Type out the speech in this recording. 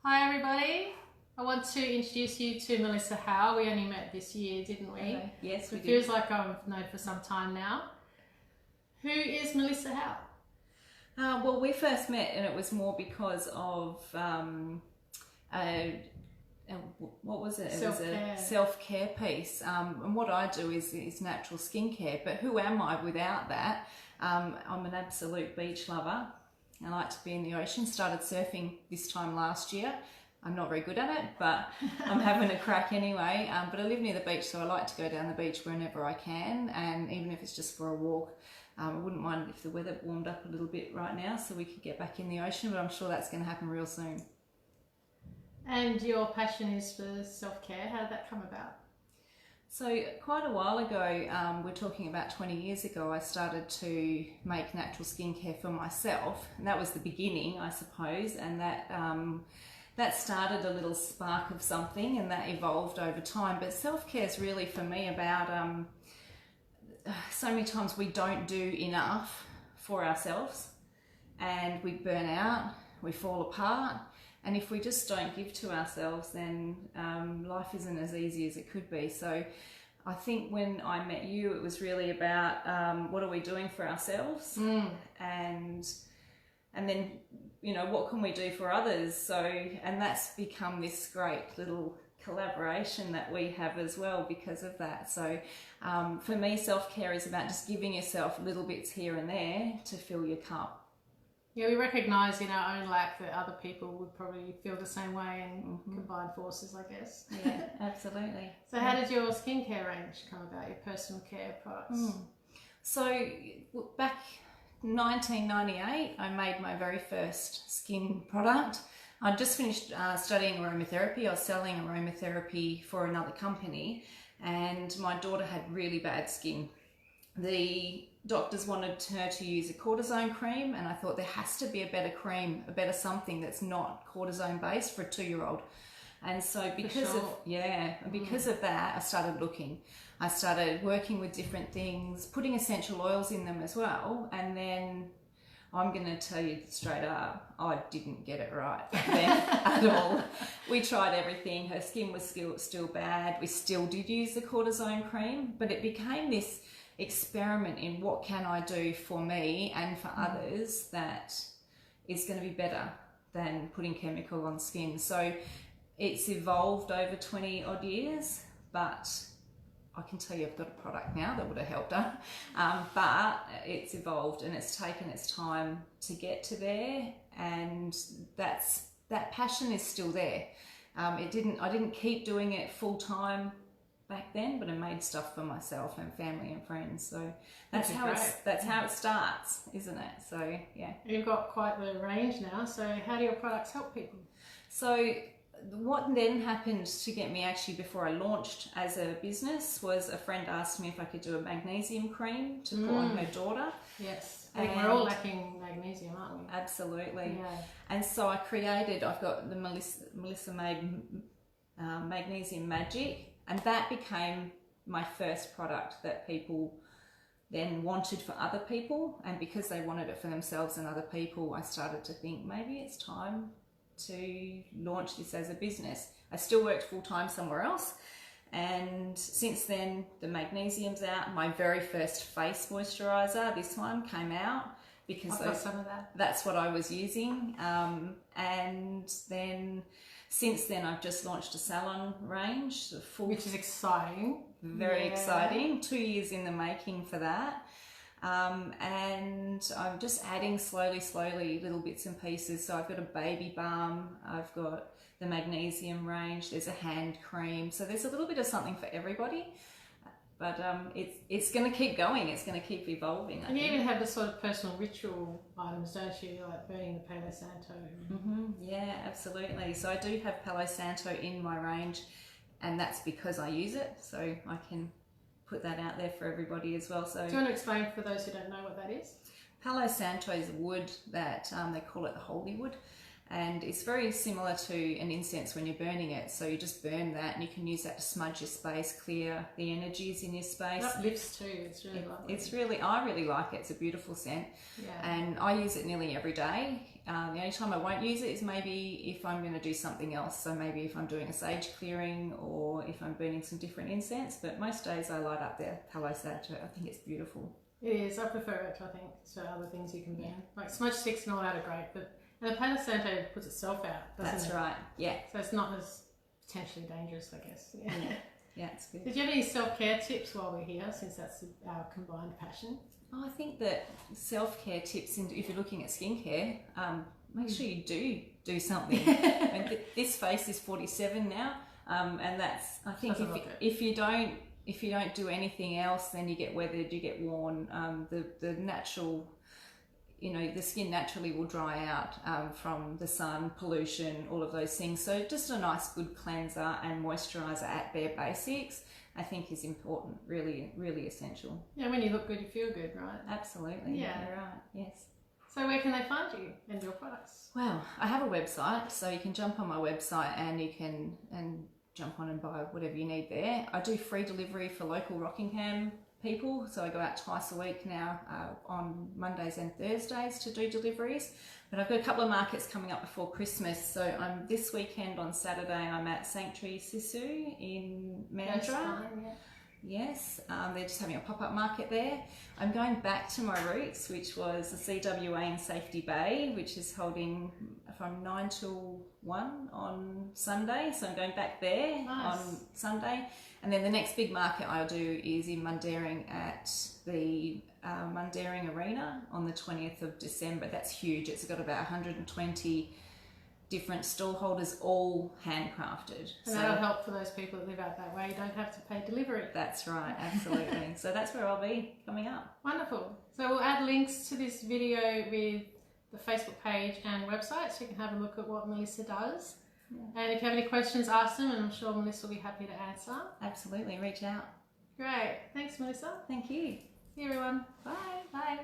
Hi everybody, I want to introduce you to Melissa Howell. We only met this year, didn't we? Okay. Yes, we It did. feels like I've known for some time now. Who is Melissa Howell? Well, we first met and it was more because of, what was it? It Self-care. was a self-care piece. And what I do is natural skincare, but who am I without that? I'm an absolute beach lover. I like to be in the ocean. Started surfing this time last year. I'm not very good at it, but I'm having a crack anyway. But I live near the beach, so I like to go down the beach whenever I can, and even if it's just for a walk. I wouldn't mind if the weather warmed up a little bit right now so we could get back in the ocean, but I'm sure that's going to happen real soon. And your passion is for self-care. How did that come about? So quite a while ago, we're talking about 20 years ago, I started to make natural skincare for myself, and that was the beginning, I suppose, and that started a little spark of something, and that evolved over time. But self-care is really for me about so many times we don't do enough for ourselves, and we burn out, we fall apart. And if we just don't give to ourselves, then life isn't as easy as it could be. So I think when I met you, it was really about what are we doing for ourselves, and then, you know, what can we do for others? So, and that's become this great little collaboration that we have as well because of that. So for me, self-care is about just giving yourself little bits here and there to fill your cup. Yeah, we recognise in our own lack that other people would probably feel the same way and combine forces, I guess. Yeah, absolutely. So how did your skincare range come about, your personal care products? So back 1998, I made my very first skin product. I'd just finished studying aromatherapy. I was selling aromatherapy for another company, and my daughter had really bad skin. The doctors wanted her to use a cortisone cream, and I thought there has to be a better cream, a better something that's not cortisone based for a 2-year-old. And so because of that, I started looking. I started working with different things, putting essential oils in them as well. And then I'm going to tell you straight up, I didn't get it right then at all. We tried everything. Her skin was still bad. We still did use the cortisone cream, but it became this experiment in what can I do for me and for others that is going to be better than putting chemical on skin. So it's evolved over 20 odd years, but I can tell you I've got a product now that would have helped her. But it's evolved and it's taken its time to get to there, and that passion is still there. I didn't keep doing it full time back then, but I made stuff for myself and family and friends. So that's how it starts, isn't it? So yeah. You've got quite the range now. So how do your products help people? So what then happened to get me actually before I launched as a business was a friend asked me if I could do a magnesium cream to put on her daughter. Yes, I think we're all lacking magnesium, aren't we? Absolutely. Yeah. And so I've got the Melissa made Magnesium Magic, and that became my first product that people then wanted for other people. And because they wanted it for themselves and other people, I started to think maybe it's time to launch this as a business. I still worked full-time somewhere else, and since then the magnesium's out. My very first face moisturizer, this one, came out because I've got some of that. That's what I was using, and then since then I've just launched a salon range, which is exciting. Very exciting. 2 years in the making for that. And I'm just adding slowly little bits and pieces. So I've got a baby balm, I've got the magnesium range, there's a hand cream. So there's a little bit of something for everybody. But it's going to keep going, it's going to keep evolving. And you even have the sort of personal ritual items, don't you? Like burning the Palo Santo. Yeah, absolutely. So I do have Palo Santo in my range, and that's because I use it. So I can put that out there for everybody as well. So do you want to explain for those who don't know what that is? Palo Santo is a wood that they call it the holy wood, and it's very similar to an incense when you're burning it. So you just burn that, and you can use that to smudge your space, clear the energies in your space. It uplifts too. It's really lovely. I really like it. It's a beautiful scent. Yeah. And I use it nearly every day. the only time I won't use it is maybe if I'm going to do something else. So maybe if I'm doing a sage clearing or if I'm burning some different incense. But most days I light up the Palo Santo. I think it's beautiful. It is. I prefer it, I think, to other things you can burn. Like smudge sticks and all that are great, but and the Palo Santo puts itself out, doesn't it? That's right. Yeah. So it's not as potentially dangerous, I guess. Yeah. Yeah, it's good. Did you have any self-care tips while we're here, since that's our combined passion? Oh, I think that self-care tips, if you're looking at skincare, make sure you do something. And this face is 47 now, and that's, I think if you don't do anything else, then you get weathered, you get worn. The natural, the skin naturally will dry out from the sun, pollution, all of those things. So just a nice good cleanser and moisturiser at bare basics, I think is important, really, really essential. Yeah, when you look good, you feel good, right? Absolutely. Yeah. You're right, yes. So where can they find you and your products? Well, I have a website, so you can jump on my website and you can jump on and buy whatever you need there. I do free delivery for local Rockingham people, so I go out twice a week now on Mondays and Thursdays to do deliveries. But I've got a couple of markets coming up before Christmas, so I'm this weekend on Saturday I'm at Sanctuary Sisu in Mandurah. Yes, they're just having a pop-up market there. I'm going back to my roots, which was the CWA in Safety Bay, which is holding from 9 till 1 on Sunday. So I'm going back there on Sunday. And then the next big market I'll do is in Mundaring at the Mundaring Arena on the 20th of December. That's huge. It's got about 120 different stall holders, all handcrafted. And that'll help for those people that live out that way. You don't have to pay delivery. That's right, absolutely. So that's where I'll be coming up. Wonderful. So we'll add links to this video with the Facebook page and website, so you can have a look at what Melissa does. Yeah. And if you have any questions, ask them, and I'm sure Melissa will be happy to answer. Absolutely, reach out. Great. Thanks, Melissa. Thank you. See you, everyone. Bye. Bye.